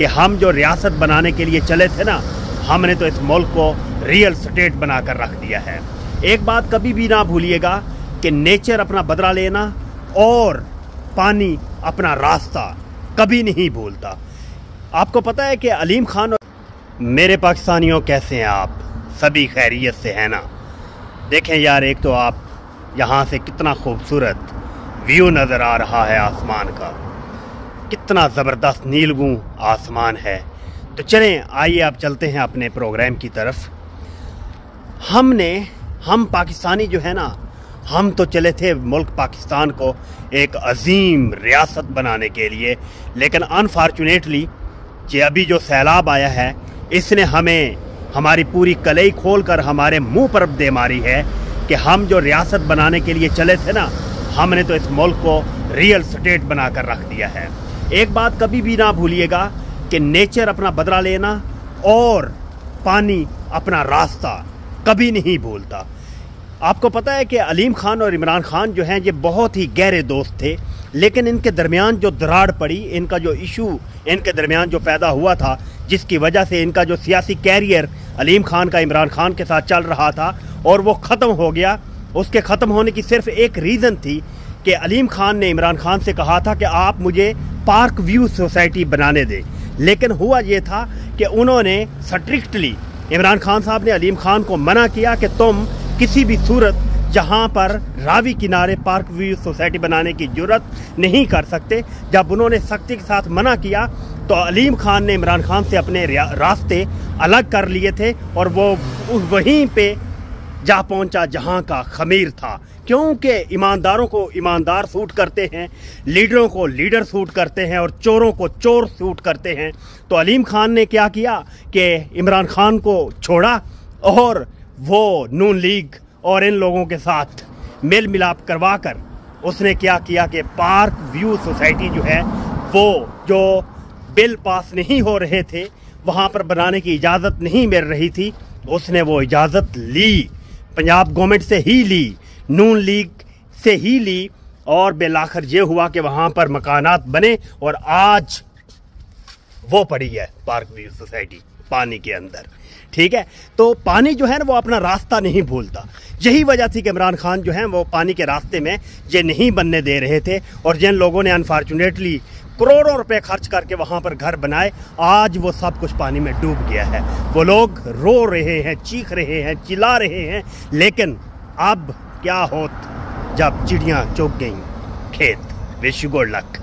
कि हम जो रियासत बनाने के लिए चले थे ना, हमने तो इस मुल्क को रियल स्टेट बनाकर रख दिया है। एक बात कभी भी ना भूलिएगा कि नेचर अपना बदला लेना और पानी अपना रास्ता कभी नहीं भूलता। आपको पता है कि अलीम खान और मेरे पाकिस्तानियों कैसे हैं आप? सभी खैरियत से हैं ना? देखें यार, एक तो आप यहाँ से कितना खूबसूरत व्यू नज़र आ रहा है आसमान का, कितना ज़बरदस्त नीलगू आसमान है। तो चलें, आइए आप चलते हैं अपने प्रोग्राम की तरफ। हम पाकिस्तानी जो है ना, हम तो चले थे मुल्क पाकिस्तान को एक अजीम रियासत बनाने के लिए, लेकिन अनफॉर्चुनेटली कि अभी जो सैलाब आया है इसने हमें हमारी पूरी कलई खोल कर हमारे मुंह पर दे मारी है कि हम जो रियासत बनाने के लिए चले थे ना, हमने तो इस मुल्क को रियल स्टेट बनाकर रख दिया है। एक बात कभी भी ना भूलिएगा कि नेचर अपना बदला लेना और पानी अपना रास्ता कभी नहीं भूलता। आपको पता है कि अलीम खान और इमरान खान जो हैं ये बहुत ही गहरे दोस्त थे, लेकिन इनके दरमियान जो दरार पड़ी, इनका जो इशू इनके दरमियान जो पैदा हुआ था, जिसकी वजह से इनका जो सियासी कैरियर अलीम खान का इमरान खान के साथ चल रहा था और वो ख़त्म हो गया। उसके ख़त्म होने की सिर्फ एक रीज़न थी कि अलीम खान ने इमरान खान से कहा था कि आप मुझे पार्क व्यू सोसाइटी बनाने दें, लेकिन हुआ ये था कि उन्होंने स्ट्रिक्टली इमरान खान साहब ने अलीम खान को मना किया कि तुम किसी भी सूरत जहां पर रावी किनारे पार्क व्यू सोसाइटी बनाने की जुर्रत नहीं कर सकते। जब उन्होंने सख्ती के साथ मना किया तो अलीम खान ने इमरान खान से अपने रास्ते अलग कर लिए थे और वो वहीं पे जा पहुंचा जहां का खमीर था, क्योंकि ईमानदारों को ईमानदार सूट करते हैं, लीडरों को लीडर सूट करते हैं और चोरों को चोर सूट करते हैं। तो अलीम खान ने क्या किया कि इमरान खान को छोड़ा और वो नून लीग और इन लोगों के साथ मेल मिलाप करवा कर उसने क्या किया कि पार्क व्यू सोसाइटी जो है, वो जो बिल पास नहीं हो रहे थे, वहाँ पर बनाने की इजाज़त नहीं मिल रही थी, उसने वो इजाज़त ली, पंजाब गवर्नमेंट से ही ली, नून लीग से ही ली, और बिलाखिर ये हुआ कि वहाँ पर मकानात बने और आज वो पड़ी है पार्क व्यू सोसाइटी पानी के अंदर। ठीक है, तो पानी जो है ना वो अपना रास्ता नहीं भूलता। यही वजह थी कि इमरान खान जो है वो पानी के रास्ते में ये नहीं बनने दे रहे थे, और जिन लोगों ने अनफॉर्चुनेटली करोड़ों रुपए खर्च करके वहाँ पर घर बनाए, आज वो सब कुछ पानी में डूब गया है। वो लोग रो रहे हैं, चीख रहे हैं, चिल्ला रहे हैं, लेकिन अब क्या होत जब चिड़ियाँ चुग गईं खेत। Wish you good luck.